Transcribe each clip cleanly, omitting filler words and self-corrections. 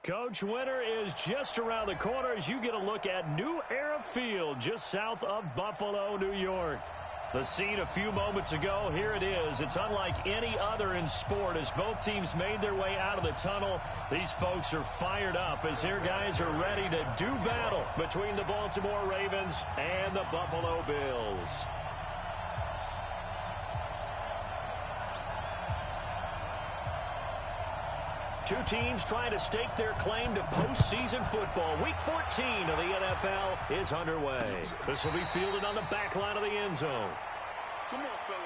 Coach, winter is just around the corner as you get a look at New Era Field just south of Buffalo, New York. The scene a few moments ago, here it is. It's unlike any other in sport as both teams made their way out of the tunnel. These folks are fired up as their guys are ready to do battle between the Baltimore Ravens and the Buffalo Bills. Two teams trying to stake their claim to postseason football. Week 14 of the NFL is underway. This will be fielded on the back line of the end zone. Come on, fellas.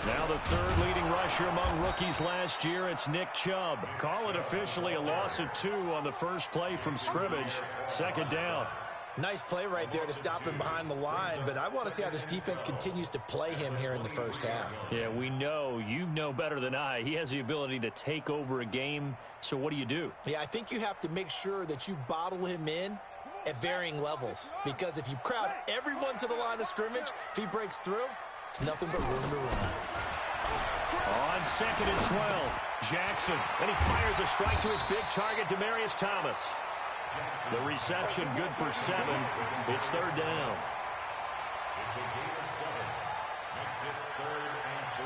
Now the third leading rusher among rookies last year, it's Nick Chubb. Call it officially a loss of 2 on the first play from scrimmage. Second down. Nice play right there to stop him behind the line, but I want to see how this defense continues to play him here in the first half. Yeah, we know. You know better than I. He has the ability to take over a game, so what do? Yeah, I think you have to make sure that you bottle him in at varying levels, because if you crowd everyone to the line of scrimmage, if he breaks through, it's nothing but room to run. On 2nd and 12, Jackson, and he fires a strike to his big target, Demaryius Thomas. The reception good for 7. It's third down. It's a gain of 7. Makes it 3rd and 4.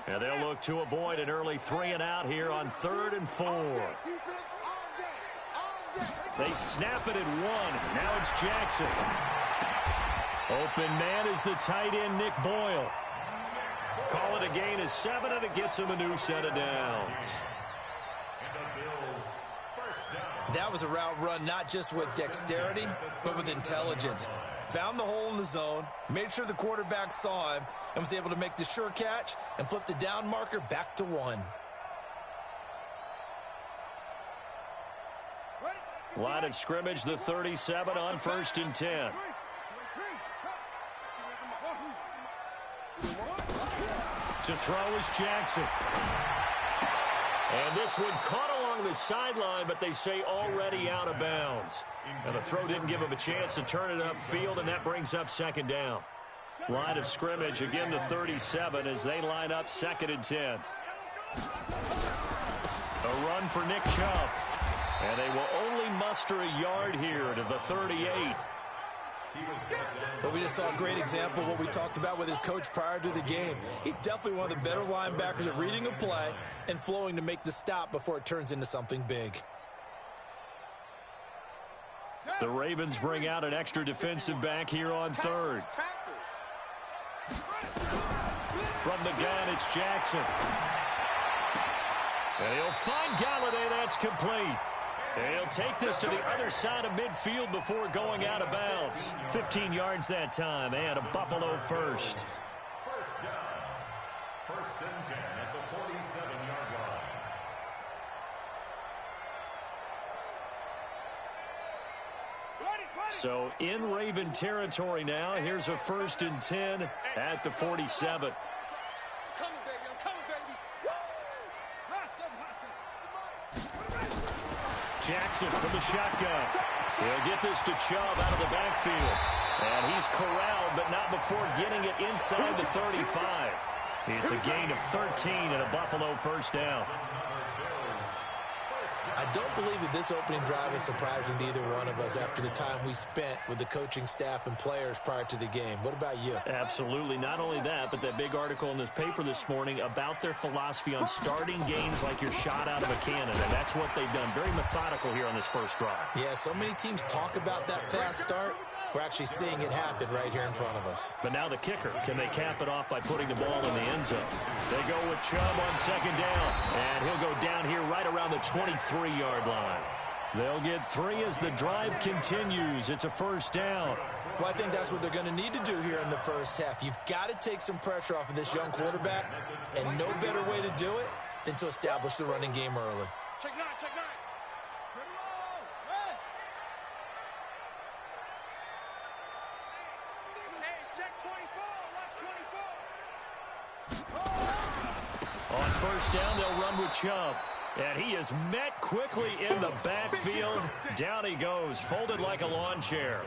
And they'll look to avoid an early 3 and out here on 3rd and 4. They snap it at 1. Now it's Jackson. Open man is the tight end, Nick Boyle. Call it a gain of 7, and it gets him a new set of downs. That was a route run not just with dexterity, but with intelligence. Found the hole in the zone, made sure the quarterback saw him, and was able to make the sure catch and flip the down marker back to 1. Line of scrimmage, the 37 on 1st and 10. To throw is Jackson. And this one caught along the sideline, but they say already out of bounds. And the throw didn't give him a chance to turn it upfield, and that brings up 2nd down. Line of scrimmage, again the 37 as they line up 2nd and 10. A run for Nick Chubb. And they will only muster a yard here to the 38. But we just saw a great example of what we talked about with his coach prior to the game. He's definitely one of the better linebackers at reading a play and flowing to make the stop before it turns into something big. The Ravens bring out an extra defensive back here on 3rd. From the gun, it's Jackson. And he'll find Galladay. That's complete. He'll take this to the other side of midfield before going out of bounds. 15 yards that time, and a Buffalo first. First down. 1st and 10 at the 47-yard line. So in Raven territory now. Here's a 1st and 10 at the 47. Jackson from the shotgun. He'll get this to Chubb out of the backfield. And he's corralled, but not before getting it inside the 35. It's a gain of 13 and a Buffalo first down. I don't believe that this opening drive is surprising to either one of us after the time we spent with the coaching staff and players prior to the game. What about you? Absolutely. Not only that, but that big article in this paper this morning about their philosophy on starting games like you're shot out of a cannon, and that's what they've done. Very methodical here on this first drive. Yeah, so many teams talk about that fast start, We're actually seeing it happen right here in front of us. But now the kicker. Can they cap it off by putting the ball in the end zone? They go with Chubb on second down. And he'll go down here right around the 23-yard line. They'll get 3 as the drive continues. It's a first down. Well, I think that's what they're going to need to do here in the first half. You've got to take some pressure off of this young quarterback, and no better way to do it than to establish the running game early. Check 9, check 9. On first down, they'll run with Chubb. And he is met quickly in the backfield. Down he goes, folded like a lawn chair.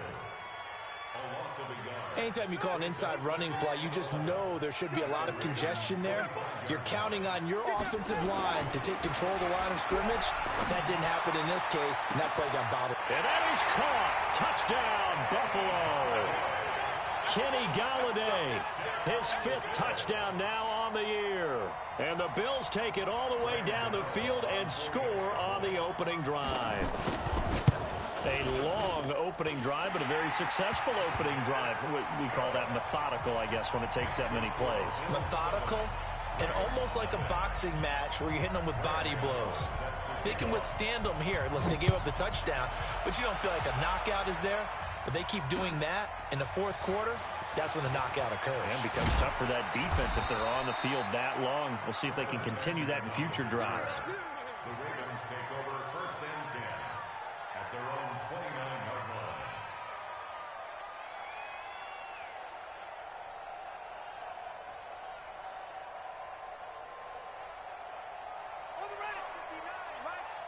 Anytime you call an inside running play, you just know there should be a lot of congestion there. You're counting on your offensive line to take control of the line of scrimmage. That didn't happen in this case, and that play got bobbled. And that is caught. Touchdown, Buffalo. Kenny Golladay, his 5th touchdown now on the year. And the Bills take it all the way down the field and score on the opening drive. A long opening drive, but a very successful opening drive. We call that methodical, I guess, when it takes that many plays. Methodical and almost like a boxing match where you're hitting them with body blows. They can withstand them here. Look, they gave up the touchdown, but you don't feel like a knockout is there. But they keep doing that in the 4th quarter. That's when the knockout occurs. And becomes tough for that defense if they're on the field that long. We'll see if they can continue that in future drives. The Ravens take over first and 10 at their own 29-yard line. On the right, 59.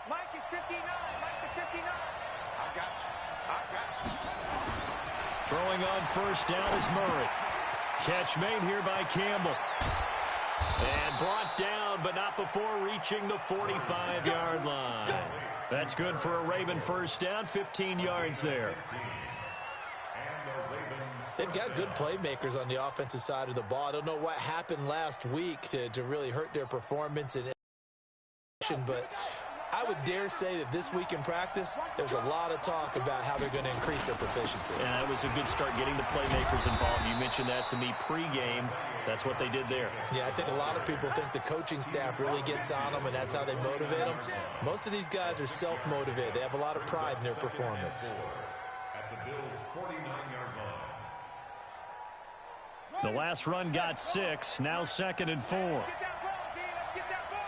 Mike is 59. Mike is 59. I got you. I got you. Throwing on first down is Murray. Catch made here by Campbell. And brought down, but not before reaching the 45-yard line. That's good for a Raven first down, 15 yards there. They've got good playmakers on the offensive side of the ball. I don't know what happened last week to really hurt their performance, but I would dare say that this week in practice, there's a lot of talk about how they're going to increase their proficiency. And that was a good start getting the playmakers involved. You mentioned that to me pregame. That's what they did there. Yeah, I think a lot of people think the coaching staff really gets on them, and that's how they motivate them. Most of these guys are self-motivated. They have a lot of pride in their performance. At the Bills' 49-yard line. The last run got 6. Now 2nd and 4. Get that ball, D. Let's get that ball.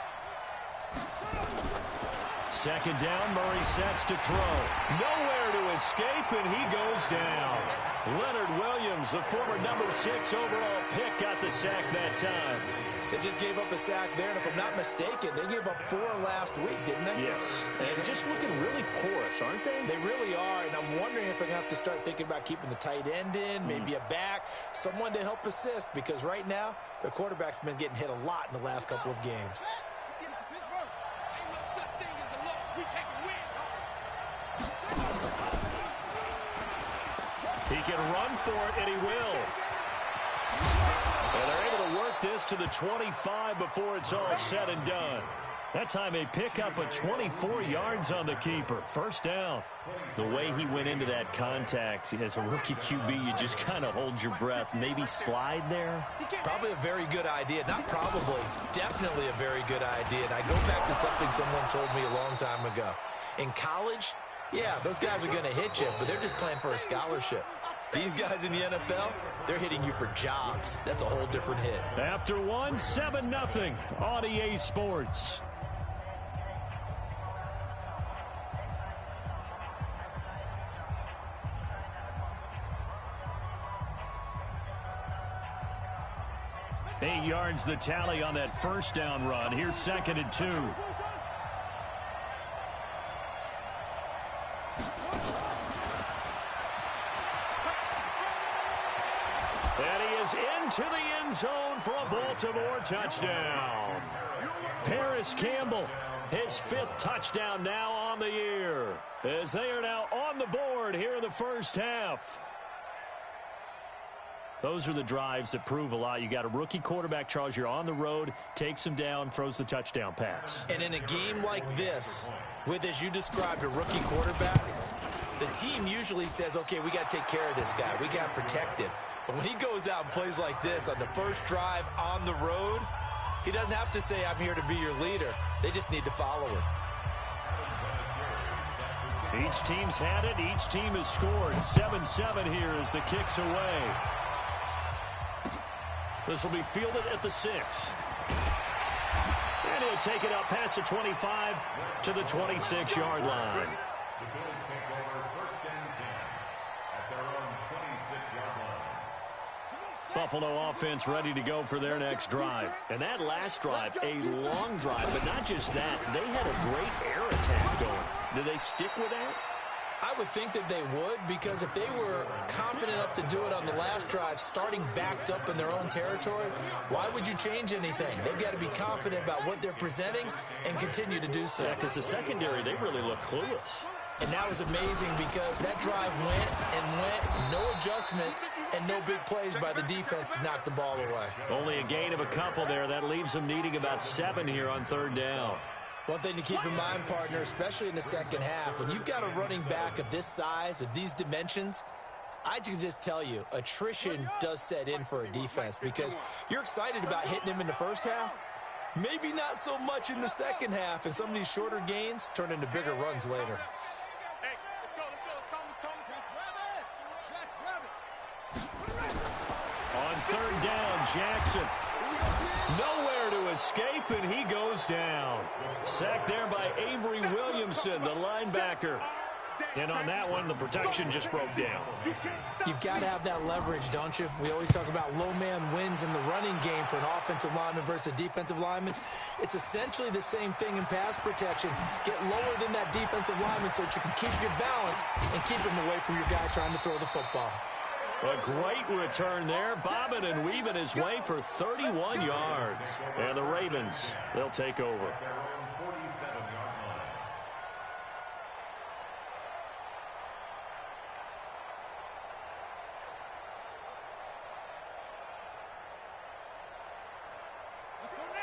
Second down, Murray sets to throw. Nowhere to escape, and he goes down. Leonard Williams, the former number 6 overall pick, got the sack that time. They just gave up a sack there, and if I'm not mistaken, they gave up 4 last week, didn't they? Yes. And just looking really porous, aren't they? They really are, and I'm wondering if I'm going to have to start thinking about keeping the tight end in, maybe a back, someone to help assist, because right now, their quarterback's been getting hit a lot in the last couple of games. He can run for it, and he will. And they're able to work this to the 25 before it's all said and done. That time they pick up a 24 yards on the keeper. First down. The way he went into that contact as a rookie QB, you just kind of hold your breath. Maybe slide there? Probably a very good idea. Not probably. Definitely a very good idea. And I go back to something someone told me a long time ago. In college, yeah, those guys are going to hit you, but they're just playing for a scholarship. These guys in the NFL, they're hitting you for jobs. That's a whole different hit. After one, 7-0 on EA Sports. Eight yards the tally on that first down run. Here's 2nd and 2. And he is into the end zone for a Baltimore touchdown. Paris Campbell, his 5th touchdown now on the year, as they are now on the board here in the first half. Those are the drives that prove a lot. You got a rookie quarterback, Charles. You're on the road, takes him down, throws the touchdown pass. And in a game like this, with, as you described, a rookie quarterback, the team usually says, okay, we got to take care of this guy. We got to protect him. But when he goes out and plays like this on the first drive on the road, he doesn't have to say, I'm here to be your leader. They just need to follow him. Each team's had it. Each team has scored. 7-7 here as the kick's away. This will be fielded at the 6. And he'll take it up past the 25 to the 26-yard line. The Bills take over first and 10 at their own 26-yard line. Buffalo offense ready to go for their next drive. And that last drive, a long drive, but not just that. They had a great air attack going. Do they stick with that? I would think that they would, because if they were confident enough to do it on the last drive, starting backed up in their own territory, why would you change anything? They've got to be confident about what they're presenting and continue to do so. Yeah, because the secondary, they really look clueless. And that was amazing because that drive went and went, no adjustments, and no big plays by the defense to knock the ball away. Only a gain of a couple there. That leaves them needing about 7 here on third down. One thing to keep in mind, partner, especially in the second half, when you've got a running back of this size, of these dimensions, I can just tell you, attrition does set in for a defense because you're excited about hitting him in the first half. Maybe not so much in the second half, and some of these shorter gains turn into bigger runs later. On third down, Jackson. Nowhere to escape, and he goes down. Sacked there by Avery Williamson, the linebacker. And on that one, the protection just broke down. You've got to have that leverage, don't you? We always talk about low man wins in the running game for an offensive lineman versus a defensive lineman. It's essentially the same thing in pass protection. Get lower than that defensive lineman so that you can keep your balance and keep him away from your guy trying to throw the football. A great return there, bobbing and weaving his way for 31 yards. And the Ravens, they'll take over. Their own 47-yard line.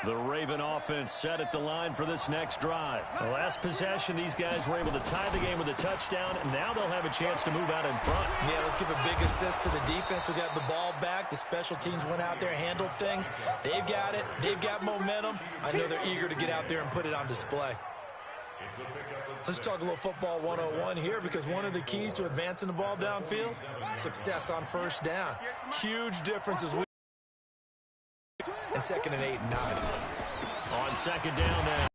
The Raven offense set at the line for this next drive. The last possession, these guys were able to tie the game with a touchdown, and now they'll have a chance to move out in front. Yeah, let's give a big assist to the defense who got the ball back. The special teams went out there, handled things. They've got it. They've got momentum. I know they're eager to get out there and put it on display. Let's talk a little football 101 here, because one of the keys to advancing the ball downfield, success on first down. Huge differences in 2nd and 8 and 9. On second down now.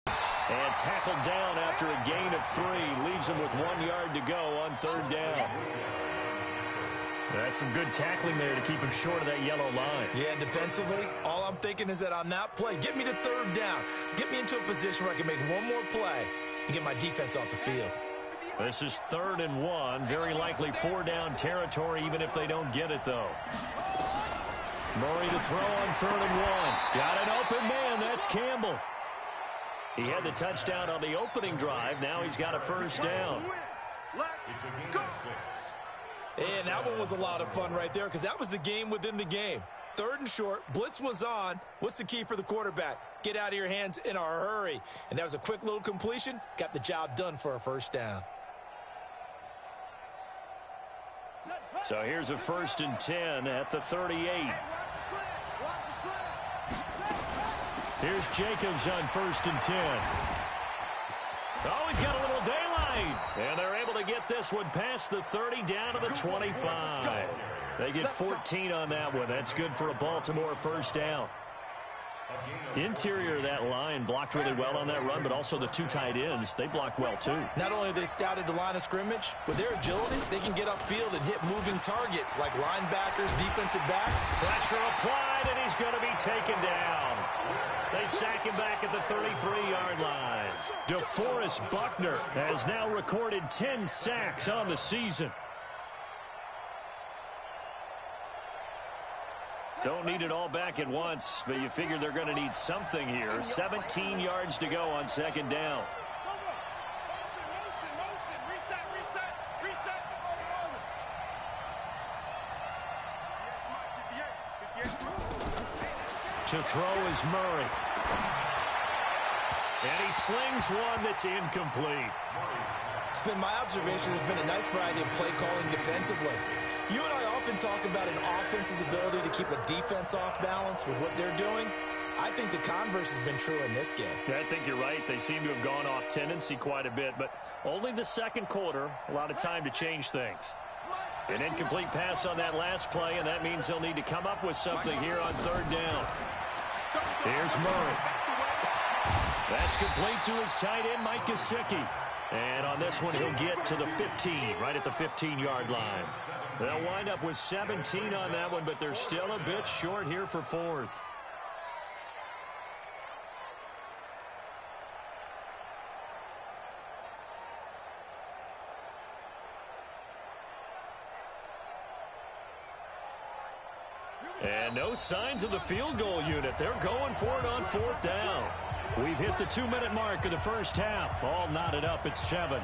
And tackled down after a gain of 3. Leaves him with 1 yard to go on third down. That's some good tackling there to keep him short of that yellow line. Yeah, defensively, all I'm thinking is that on that play, get me to third down. Get me into a position where I can make one more play and get my defense off the field. This is 3rd and 1. Very likely 4-down territory, even if they don't get it, though. Murray to throw on 3rd and 1. Got an open man. That's Campbell. He had the touchdown on the opening drive. Now he's got a first down. It's a gain of 6. And that one was a lot of fun right there, because that was the game within the game. 3rd and short. Blitz was on. What's the key for the quarterback? Get out of your hands in a hurry. And that was a quick little completion. Got the job done for a first down. So here's a 1st and 10 at the 38. Here's Jacobs on 1st and 10. Oh, he's got a little daylight. And they're able to get this one past the 30 down to the 25. They get 14 on that one. That's good for a Baltimore first down. Interior of that line blocked really well on that run, but also the 2 tight ends, they blocked well too. Not only have they scouted the line of scrimmage, with their agility, they can get upfield and hit moving targets like linebackers, defensive backs. Pressure applied, and he's going to be taken down. They sack him back at the 33-yard line. DeForest Buckner has now recorded 10 sacks on the season. Don't need it all back at once, but you figure they're going to need something here. 17 yards to go on second down. To throw is Murray. And he slings one that's incomplete. It's been my observation there's been a nice variety of play calling defensively. You and I often talk about an offense's ability to keep a defense off balance with what they're doing. I think the converse has been true in this game. Yeah, I think you're right. They seem to have gone off tendency quite a bit, but only the second quarter, a lot of time to change things. An incomplete pass on that last play, and that means they'll need to come up with something here on third down. Here's Murray. That's complete to his tight end, Mike Gesicki. And on this one, he'll get to the 15, right at the 15-yard line. They'll wind up with 17 on that one, but they're still a bit short here for fourth. And no signs of the field goal unit. They're going for it on fourth down. We've hit the 2-minute mark of the first half. All knotted up at 7.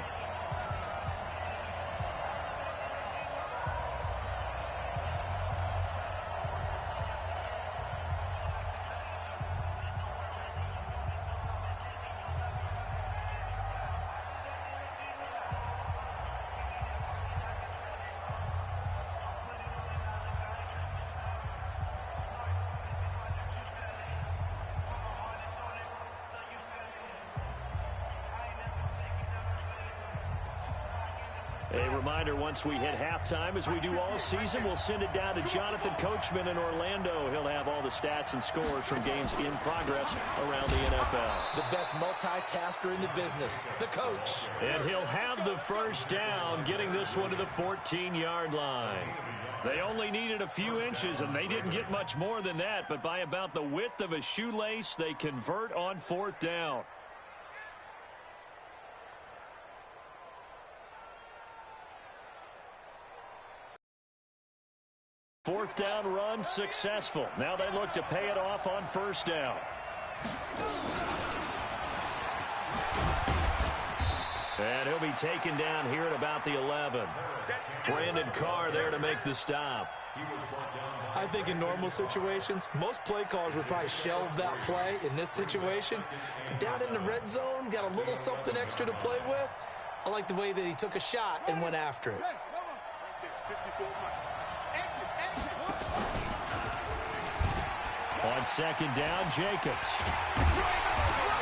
A reminder, once we hit halftime, as we do all season, we'll send it down to Jonathan Coachman in Orlando. He'll have all the stats and scores from games in progress around the NFL. The best multitasker in the business, the coach. And he'll have the first down, getting this one to the 14-yard line. They only needed a few inches, and they didn't get much more than that, but by about the width of a shoelace, they convert on fourth down. Fourth down run successful. Now they look to pay it off on first down. And he'll be taken down here at about the 11. Brandon Carr there to make the stop. I think in normal situations, most play callers would probably shelve that play in this situation. But down in the red zone, got a little something extra to play with. I like the way that he took a shot and went after it. On second down, Jacobs.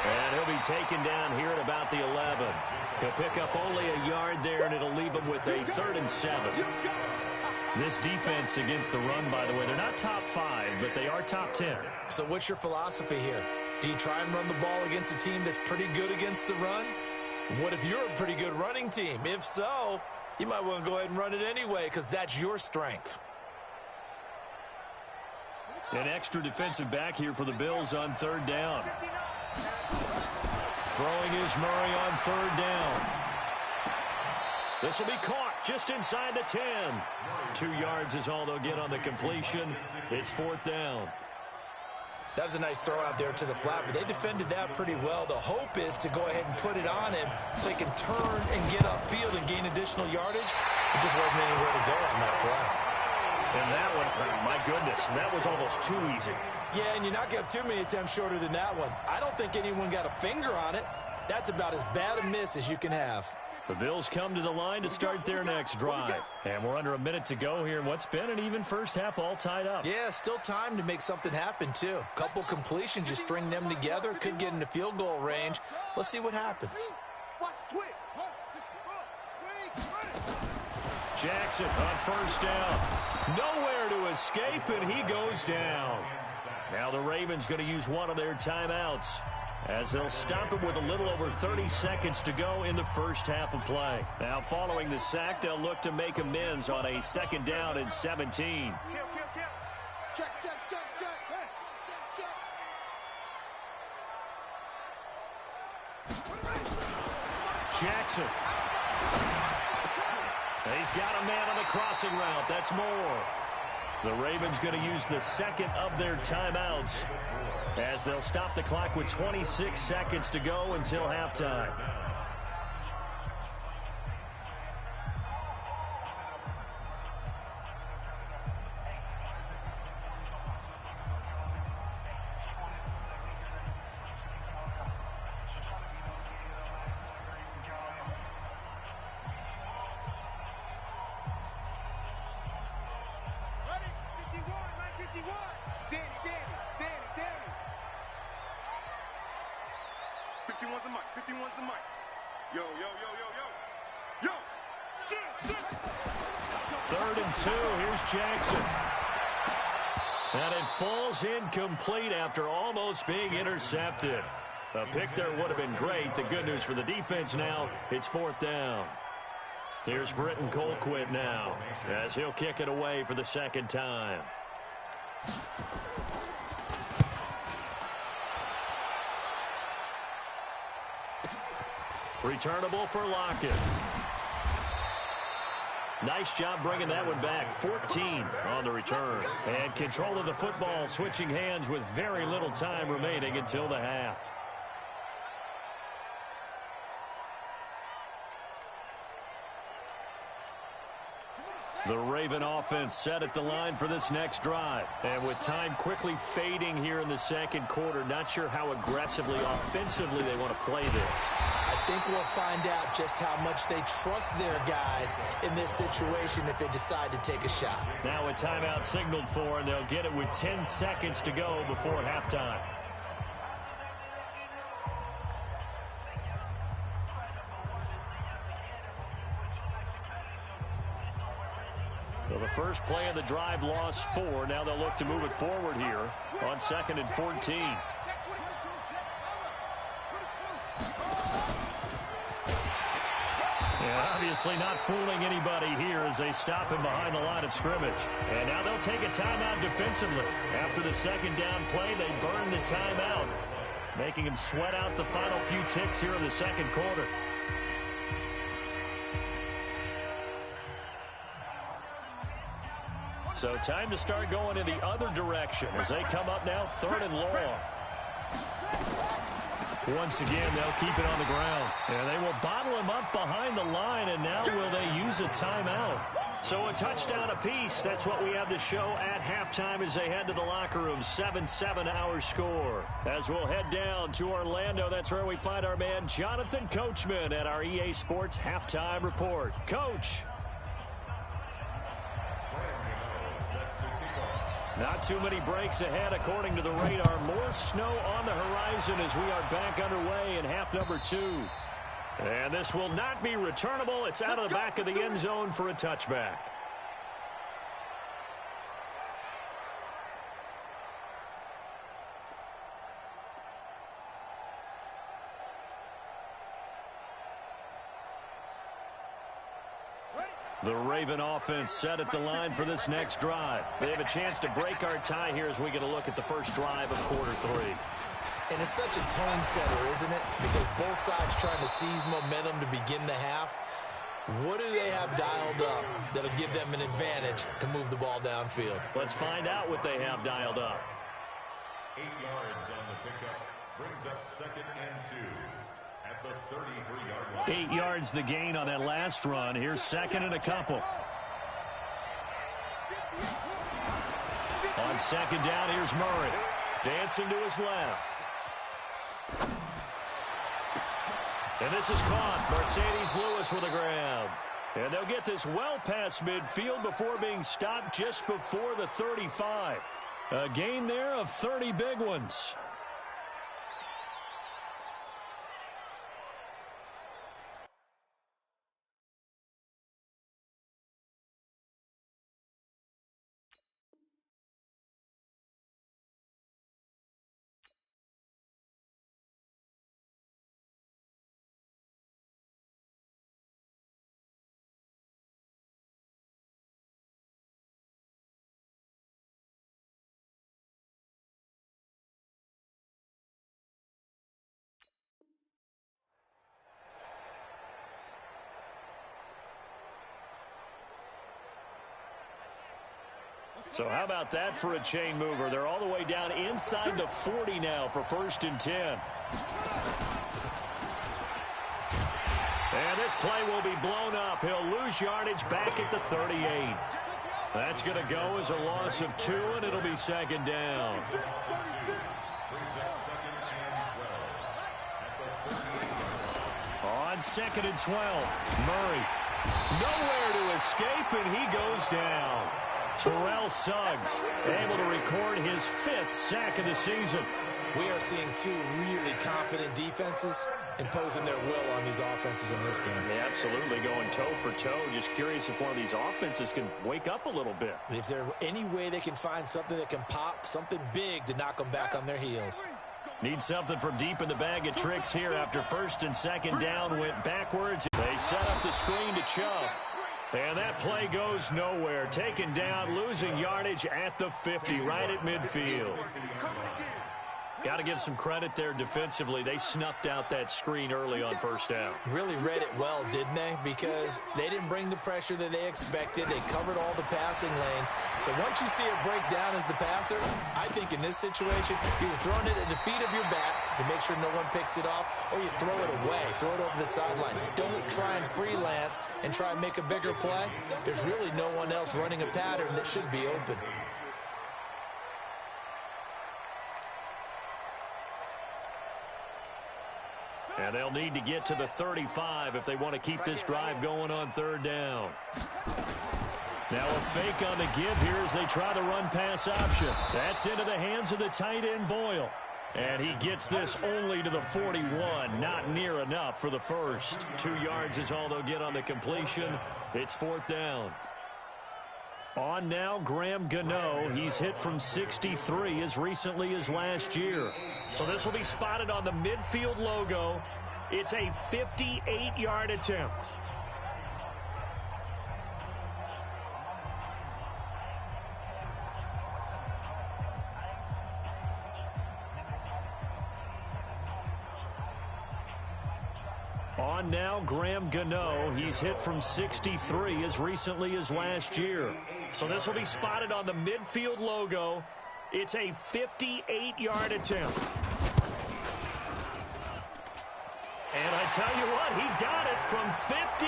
And he'll be taken down here at about the 11. He'll pick up only a yard there, and it'll leave him with a 3rd and 7. This defense against the run, by the way, they're not top 5, but they are top 10. So what's your philosophy here? Do you try and run the ball against a team that's pretty good against the run? What if you're a pretty good running team? If so, you might want to go ahead and run it anyway because that's your strength. An extra defensive back here for the Bills on third down. Throwing is Murray on third down. This will be caught just inside the 10. 2 yards is all they'll get on the completion. It's fourth down. That was a nice throw out there to the flat, but they defended that pretty well. The hope is to go ahead and put it on him so he can turn and get upfield and gain additional yardage. It just wasn't anywhere to go on that play. And that one, my goodness, that was almost too easy. Yeah, and you're not going to have too many attempts shorter than that one. I don't think anyone got a finger on it. That's about as bad a miss as you can have. The Bills come to the line to start their next drive. And we're under a minute to go here in what's been an even first half, all tied up. Yeah, still time to make something happen, too. Couple completions, just string them together. Could get into field goal range. Let's see what happens. Jackson on first down. Nowhere to escape, and he goes down. Now the Ravens going to use one of their timeouts as they'll stop it with a little over 30 seconds to go in the first half of play. Now following the sack, they'll look to make amends on a 2nd down and 17. Jackson. He's got a man on the crossing route. That's more. The Ravens going to use the 2nd of their timeouts as they'll stop the clock with 26 seconds to go until halftime. 51's the mic. 51's the mic. Yo, yo, yo, yo, yo. Yo. Shit. 3rd and 2. Here's Jackson. And it falls incomplete after almost being intercepted. A pick there would have been great. The good news for the defense now, it's 4th down. Here's Britton Colquitt now as he'll kick it away for the 2nd time. Returnable for Lockett. Nice job bringing that one back. 14 on the return. And control of the football switching hands with very little time remaining until the half. The Raven offense set at the line for this next drive. And with time quickly fading here in the 2nd quarter, not sure how aggressively, offensively they want to play this. I think we'll find out just how much they trust their guys in this situation if they decide to take a shot. Now a timeout signaled for, and they'll get it with 10 seconds to go before halftime. Well, the first play of the drive lost 4. Now they'll look to move it forward here on 2nd and 14. Yeah, obviously not fooling anybody here as they stop him behind the line of scrimmage. And now they'll take a timeout defensively. After the 2nd down play, they burn the timeout, making him sweat out the final few ticks here in the 2nd quarter. So time to start going in the other direction as they come up now 3rd and long. Once again, they'll keep it on the ground. And they will bottle him up behind the line, and now will they use a timeout? So a touchdown apiece. That's what we have to show at halftime as they head to the locker room. 7-7 our score. As we'll head down to Orlando, that's where we find our man Jonathan Coachman at our EA Sports Halftime Report. Coach. Not too many breaks ahead according to the radar. More snow on the horizon as we are back underway in half number 2. And this will not be returnable. It's out of the back of the end zone for a touchback. The Raven offense set at the line for this next drive. They have a chance to break our tie here as we get a look at the first drive of quarter 3. And it's such a tone setter, isn't it? Because both sides trying to seize momentum to begin the half. What do they have dialed up that'll give them an advantage to move the ball downfield? Let's find out what they have dialed up. 8 yards on the pickup. Brings up 2nd and 2. At the 33-yard line. 8 yards the gain on that last run. Here's 2nd and a couple. On 2nd down, here's Murray. Dancing to his left. And this is caught. Mercedes Lewis with a grab. And they'll get this well past midfield before being stopped just before the 35. A gain there of 30 big ones. So how about that for a chain mover? They're all the way down inside the 40 now for 1st and 10. And this play will be blown up. He'll lose yardage back at the 38. That's going to go as a loss of 2, and it'll be 2nd down. On 2nd and 12, Murray. Nowhere to escape, and he goes down. Terrell Suggs able to record his 5th sack of the season. We are seeing 2 really confident defenses imposing their will on these offenses in this game. Yeah, absolutely, going toe for toe. Just curious if one of these offenses can wake up a little bit. If there's any way they can find something that can pop, something big to knock them back on their heels. Need something from deep in the bag of tricks here after first and second down went backwards. They set up the screen to Chubb. And that play goes nowhere. Taken down, losing yardage at the 50, right at midfield. Got to give some credit there defensively. They snuffed out that screen early on first down. Really read it well, didn't they? Because they didn't bring the pressure that they expected. They covered all the passing lanes. So once you see it break down as the passer, I think in this situation, you're either throwing it at the feet of your back to make sure no one picks it off, or you throw it away, throw it over the sideline. Don't try and freelance and try and make a bigger play. There's really no one else running a pattern that should be open. And they'll need to get to the 35 if they want to keep this drive going on third down. Now a fake on the give here as they try the run-pass option. That's into the hands of the tight end, Boyle. And he gets this only to the 41. Not near enough for the first. 2 yards is all they'll get on the completion. It's fourth down. On now, Graham Gano. He's hit from 63 as recently as last year. So this will be spotted on the midfield logo. It's a 58-yard attempt. On now, Graham Gano. He's hit from 63 as recently as last year. So this will be spotted on the midfield logo. It's a 58-yard attempt. And I tell you what, he got it from 58.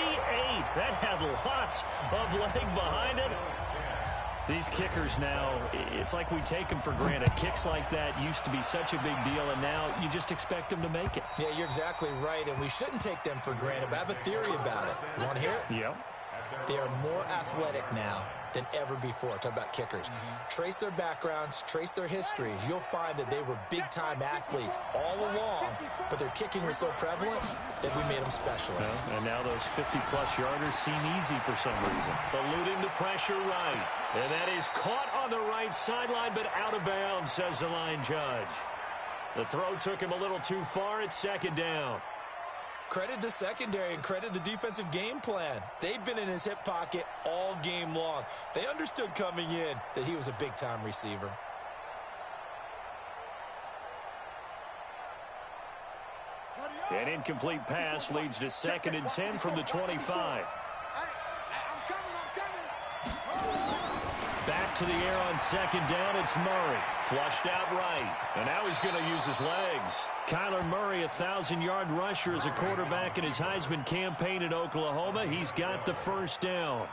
That had lots of leg behind it. These kickers now, it's like we take them for granted. Kicks like that used to be such a big deal, and now you just expect them to make it. Yeah, you're exactly right, and we shouldn't take them for granted, but I have a theory about it. You want to hear it? Yep. They are more athletic now than ever before. Talk about kickers. Trace their backgrounds, trace their histories. You'll find that they were big-time athletes all along, but their kicking was so prevalent that we made them specialists. Well, and now those 50-plus yarders seem easy for some reason. Eluding the pressure right. And that is caught on the right sideline, but out of bounds, says the line judge. The throw took him a little too far. It's second down. Credit the secondary and credit the defensive game plan. They've been in his hip pocket all game long. They understood coming in that he was a big-time receiver. An incomplete pass leads to second and 10 from the 25. Back to the air on second down, it's Murray. Flushed out right. And now he's going to use his legs. Kyler Murray, 1,000-yard rusher as a quarterback in his Heisman campaign at Oklahoma. He's got the first down.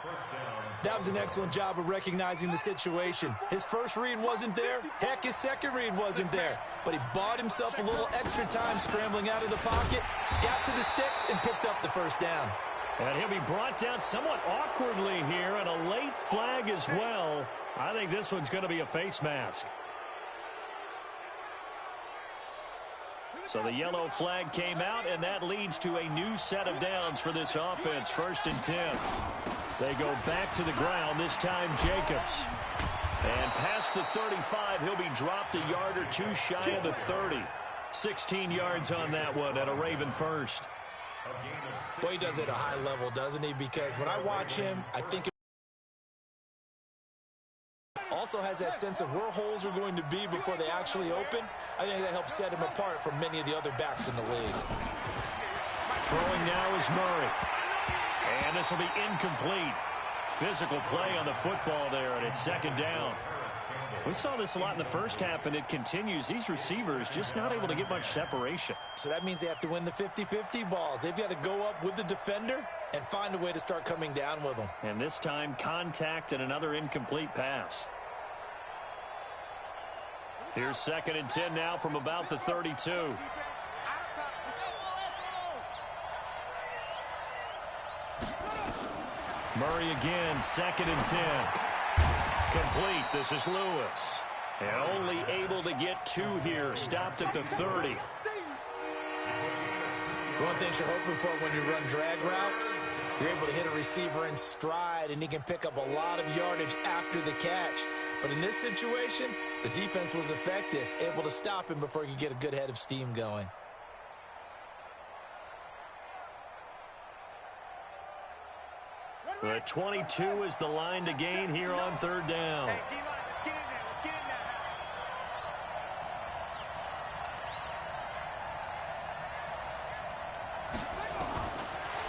That was an excellent job of recognizing the situation. His first read wasn't there. Heck, his second read wasn't there. But he bought himself a little extra time scrambling out of the pocket, got to the sticks, and picked up the first down. And he'll be brought down somewhat awkwardly here, and a late flag as well. I think this one's going to be a face mask. So the yellow flag came out, and that leads to a new set of downs for this offense. First and 10. They go back to the ground, this time Jacobs. And past the 35, he'll be dropped a yard or two shy of the 30. 16 yards on that one at a Raven first. Boy, he does it at a high level, doesn't he? Because when I watch him, I think also has that sense of where holes are going to be before they actually open. I think that helps set him apart from many of the other backs in the league. Throwing now is Murray. And this will be incomplete. Physical play on the football there, and it's second down. We saw this a lot in the first half, and it continues. These receivers just not able to get much separation. So that means they have to win the 50-50 balls. They've got to go up with the defender and find a way to start coming down with them. And this time, contact and another incomplete pass. Here's second and 10 now from about the 32. Murray again, second and 10. Complete. This is Lewis. And only able to get 2 here. Stopped at the 30. One thing you're hoping for when you run drag routes, you're able to hit a receiver in stride, and he can pick up a lot of yardage after the catch. But in this situation, the defense was effective, able to stop him before he could get a good head of steam going. The 22 is the line to gain here on third down. Hey, D-line, let's get in there. Let's get in there.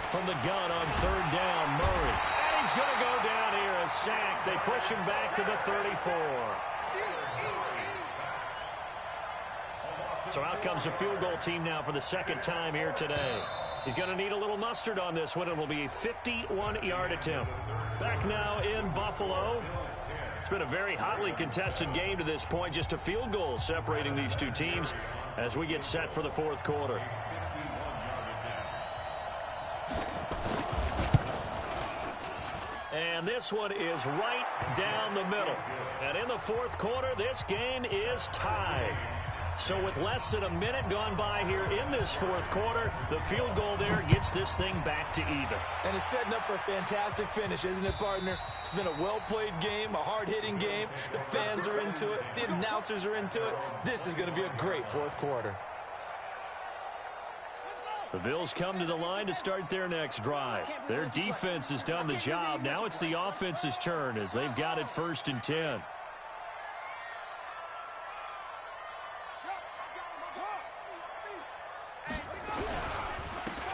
From the gun on third down, Murray. And he's going to go down here, a sack. They push him back to the 34. So out comes a field goal team now for the second time here today. He's going to need a little mustard on this one. It will be a 51-yard attempt. Back now in Buffalo. It's been a very hotly contested game to this point. Just a field goal separating these two teams as we get set for the fourth quarter. And this one is right down the middle. And in the fourth quarter, this game is tied. So with less than a minute gone by here in this fourth quarter, the field goal there gets this thing back to even. And it's setting up for a fantastic finish, isn't it, partner? It's been a well-played game, a hard-hitting game. The fans are into it. The announcers are into it. This is going to be a great fourth quarter. The Bills come to the line to start their next drive. Their defense has done the job. Now it's the offense's turn as they've got it 1st and 10.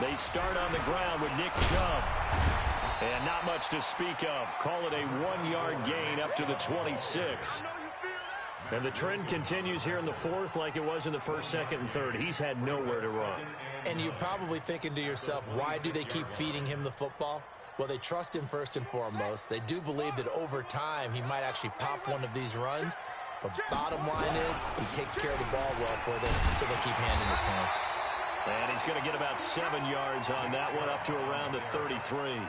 They start on the ground with Nick Chubb. And not much to speak of. Call it a 1-yard gain up to the 26. And the trend continues here in the fourth like it was in the first, second, and third. He's had nowhere to run. And you're probably thinking to yourself, why do they keep feeding him the football? Well, they trust him first and foremost. They do believe that over time he might actually pop one of these runs. But bottom line is he takes care of the ball well for them, so they'll keep handing it to him. And he's going to get about 7 yards on that one up to around the 33.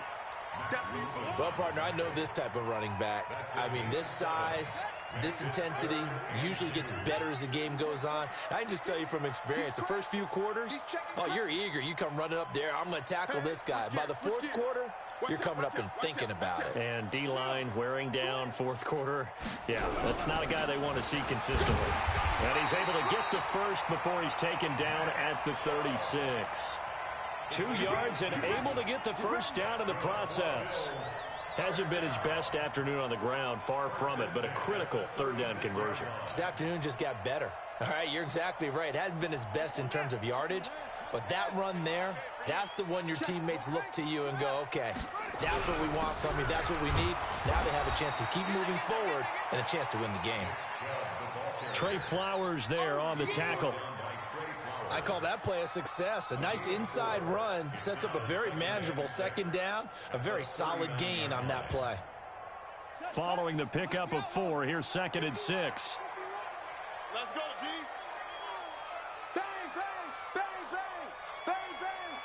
Well, partner, I know this type of running back. I mean, this size, this intensity usually gets better as the game goes on. I can just tell you from experience, the first few quarters, oh, you're eager. You come running up there. I'm going to tackle this guy. By the fourth quarter, you're coming up and thinking about it. And D-line wearing down fourth quarter. Yeah, that's not a guy they want to see consistently. And he's able to get to first before he's taken down at the 36. 2 yards and able to get the first down in the process. Hasn't been his best afternoon on the ground, far from it, but a critical third down conversion. This afternoon just got better. All right, you're exactly right. It hasn't been his best in terms of yardage, but that run there, that's the one your teammates look to you and go, okay, that's what we want from you. That's what we need. Now they have a chance to keep moving forward and a chance to win the game. Trey Flowers there on the tackle. I call that play a success. A nice inside run sets up a very manageable second down, a very solid gain on that play. Following the pickup of 4, here's 2nd and 6. Let's go, D. Bang, bang, bang, bang, bang, bang.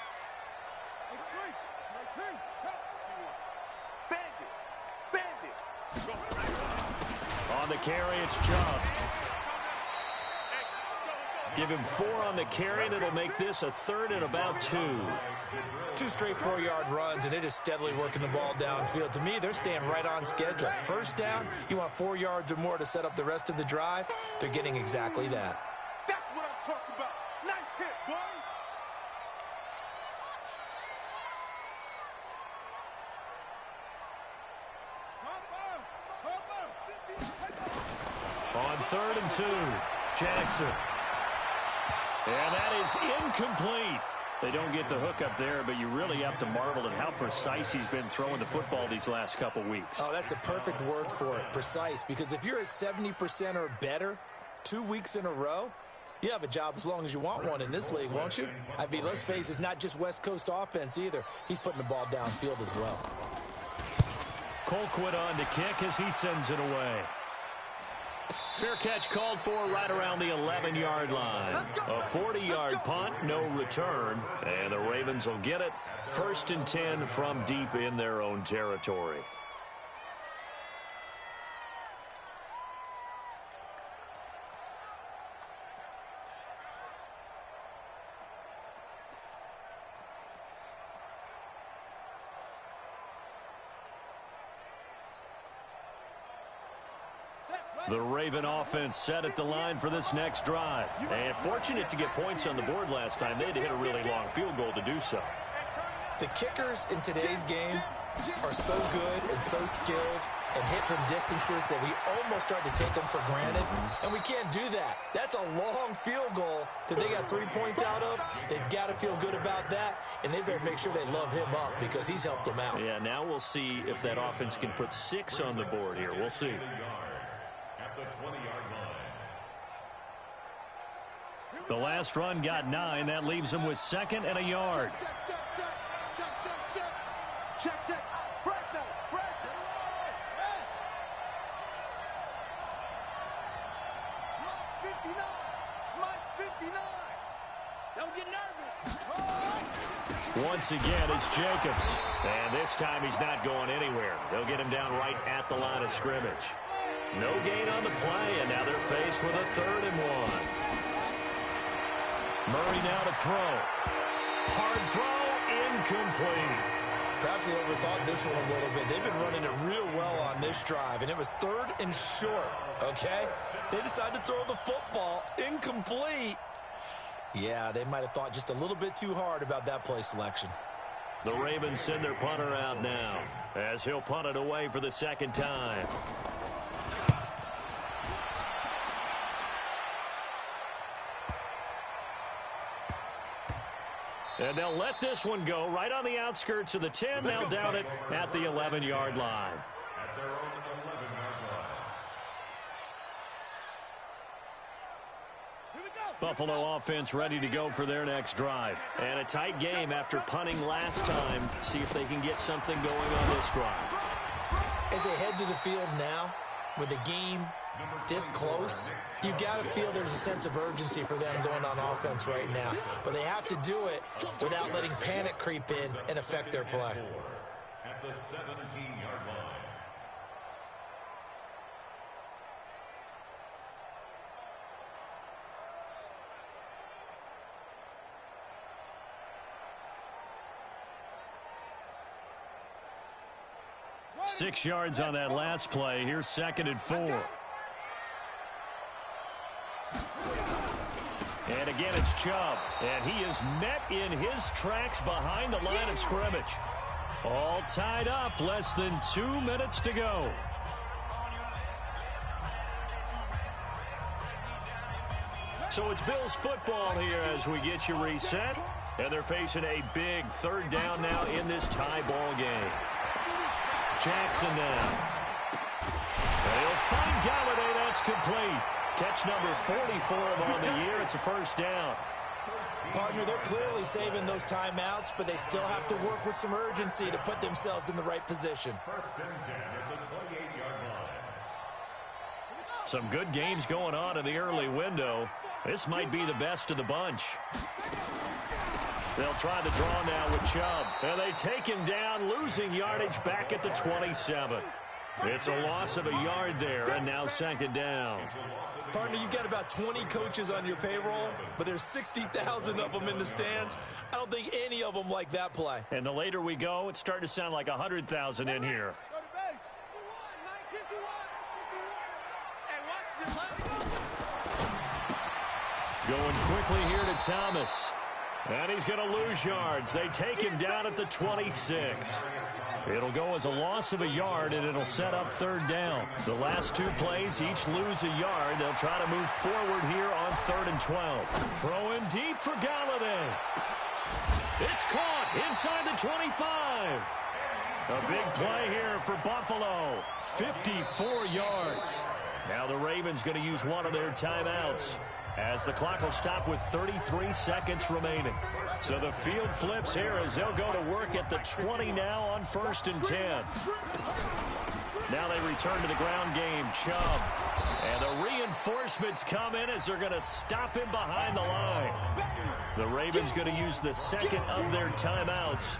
Bandit. On the carry, it's Chubb. Give him 4 on the carry, and it'll make this a 3rd and about 2. 2 straight 4-yard runs, and it is steadily working the ball downfield. To me, they're staying right on schedule. First down, you want 4 yards or more to set up the rest of the drive. They're getting exactly that. That's what I'm talking about. Nice hit, boy. On 3rd and 2, Jackson. And that is incomplete. They don't get the hook up there, but you really have to marvel at how precise he's been throwing the football these last couple weeks. Oh, that's a perfect word for it, precise, because if you're at 70% or better 2 weeks in a row, you have a job as long as you want one in this league, won't you? I mean, let's face it, it's not just West Coast offense either. He's putting the ball downfield as well. Colquitt on to kick as he sends it away. Fair catch called for right around the 11-yard line. A 40-yard punt, no return, and the Ravens will get it. 1st and 10 from deep in their own territory. The Raven offense set at the line for this next drive. And fortunate to get points on the board last time. They had to hit a really long field goal to do so. The kickers in today's game are so good and so skilled and hit from distances that we almost start to take them for granted. And we can't do that. That's a long field goal that they got 3 points out of. They've got to feel good about that, and they better make sure they love him up because he's helped them out. Yeah, now we'll see if that offense can put 6 on the board here. We'll see. At the 20-yard line. The last run got 9. That leaves them with 2nd and a yard. Check. Fresno. Mike's 59. Don't get nervous. Once again, it's Jacobs. And this time he's not going anywhere. They'll get him down right at the line of scrimmage. No gain on the play, and now they're faced with a 3rd and 1. Murray now to throw. Hard throw, incomplete. Perhaps they overthought this one a little bit. They've been running it real well on this drive, and it was 3rd and short, okay? They decided to throw the football incomplete. Yeah, they might have thought just a little bit too hard about that play selection. The Ravens send their punter out now as he'll punt it away for the 2nd time. And they'll let this one go right on the outskirts of the 10. They'll down it at the 11-yard line. At their own 11-yard line. Buffalo offense ready to go for their next drive. And a tight game after punting last time. See if they can get something going on this drive. As they head to the field now, with the game this close, you got to feel there's a sense of urgency for them going on offense right now. But they have to do it without letting panic creep in and affect their play. At the 17-yard line. Six yards on that last play. Here's 2nd and 4. And again, it's Chubb. And he is met in his tracks behind the line of scrimmage. All tied up. Less than 2 minutes to go. So it's Bills football here as we get you reset. And they're facing a big 3rd down now in this tie ball game. Jackson now. They'll find Galladay. That's complete. Catch number 40 for him on the year. It's a 1st down. Partner, they're clearly saving those timeouts, but they still have to work with some urgency to put themselves in the right position. 1st and 10 at the 28-yard line. Some good games going on in the early window. This might be the best of the bunch. They'll try the draw now with Chubb. And they take him down, losing yardage back at the 27. It's a loss of a yard there, and now 2nd down. Partner, you've got about 20 coaches on your payroll, but there's 60,000 of them in the stands. I don't think any of them like that play. And the later we go, it's starting to sound like 100,000 in here. Going quickly here to Thomas. And he's going to lose yards. They take him down at the 26. It'll go as a loss of a yard, and it'll set up 3rd down. The last 2 plays each lose a yard. They'll try to move forward here on 3rd and 12. Throwing deep for Galladay. It's caught inside the 25. A big play here for Buffalo. 54 yards. Now the Ravens going to use one of their timeouts, as the clock will stop with 33 seconds remaining. So the field flips here as they'll go to work at the 20 now on 1st and 10. Now they return to the ground game. Chubb. And the reinforcements come in as they're going to stop him behind the line. The Ravens going to use the 2nd of their timeouts,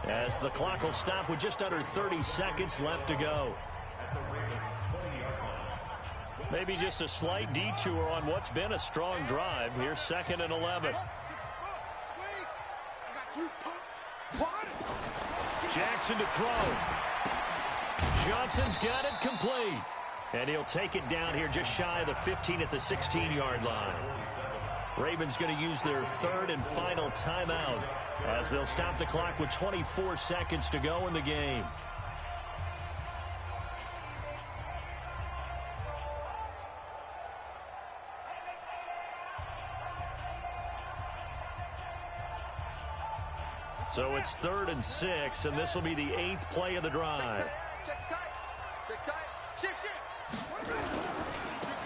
as the clock will stop with just under 30 seconds left to go. Maybe just a slight detour on what's been a strong drive. Here's 2nd and 11. Jackson to throw. Johnson's got it complete. And he'll take it down here just shy of the 15 at the 16-yard line. Ravens going to use their third and final timeout as they'll stop the clock with 24 seconds to go in the game. So it's 3rd and 6, and this will be the 8th play of the drive.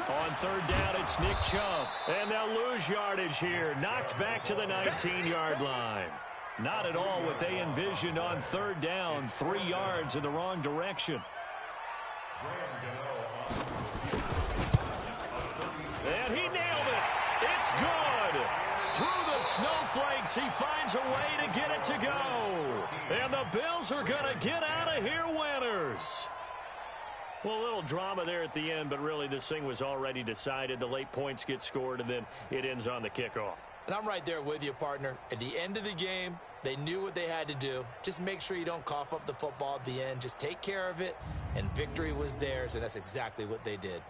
On 3rd down, it's Nick Chubb. And they'll lose yardage here. Knocked back to the 19-yard line. Not at all what they envisioned on 3rd down. 3 yards in the wrong direction. And he nailed it. It's good. Through the snowflakes, he finds a way to get it to go. And the Bills are going to get out of here winners. Well, a little drama there at the end, but really this thing was already decided. The late points get scored, and then it ends on the kickoff. And I'm right there with you, partner. At the end of the game, they knew what they had to do. Just make sure you don't cough up the football at the end. Just take care of it, and victory was theirs, and that's exactly what they did.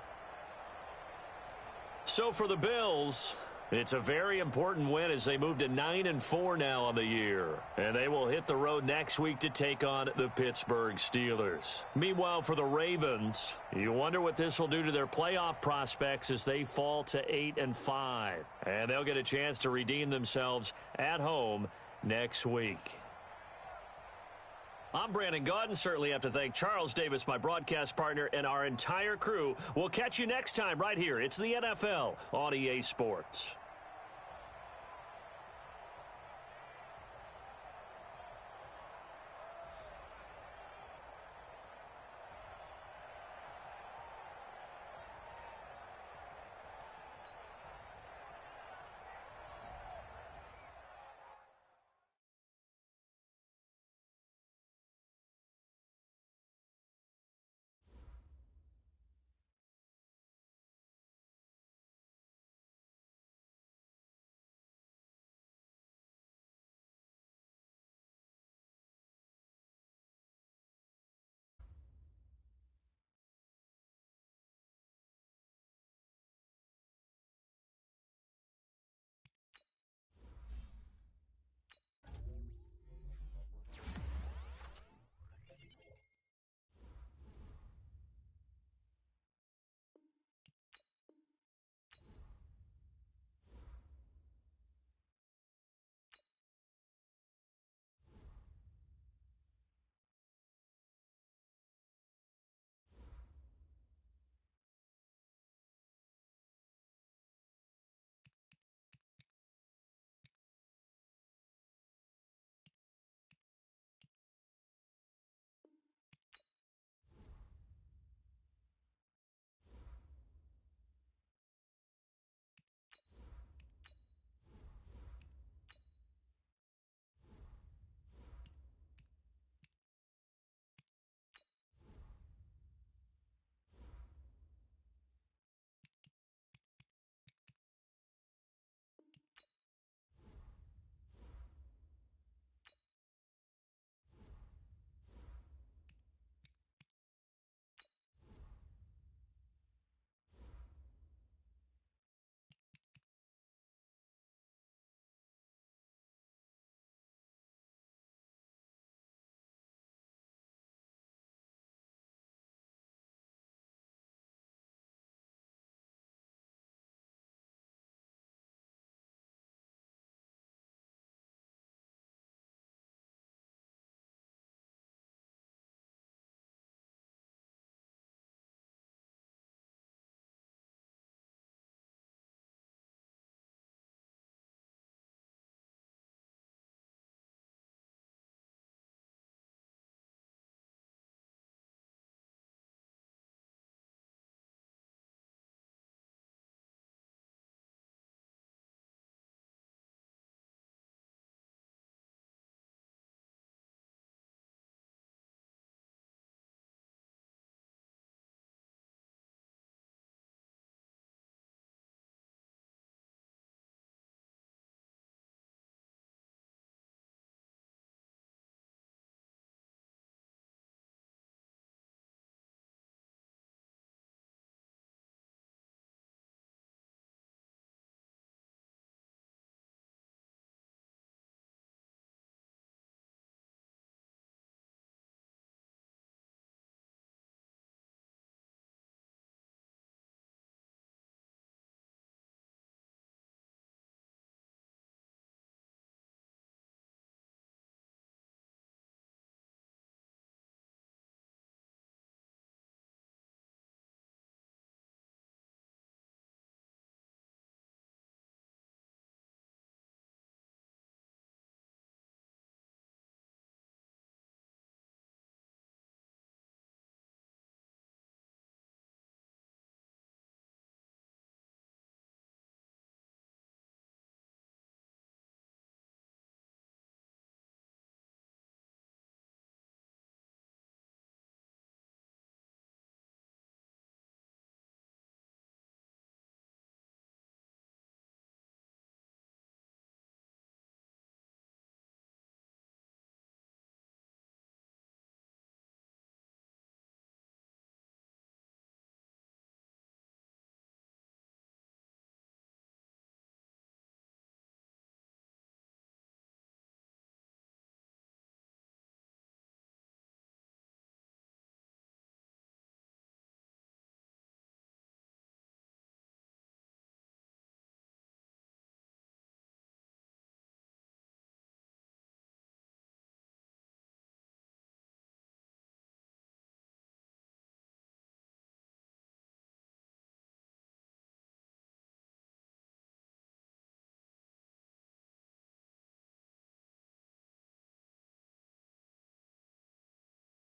So for the Bills, it's a very important win as they move to 9-4 now on the year. And they will hit the road next week to take on the Pittsburgh Steelers. Meanwhile, for the Ravens, you wonder what this will do to their playoff prospects as they fall to 8-5. And they'll get a chance to redeem themselves at home next week. I'm Brandon Gaudin. Certainly have to thank Charles Davis, my broadcast partner, and our entire crew. We'll catch you next time right here. It's the NFL on EA Sports.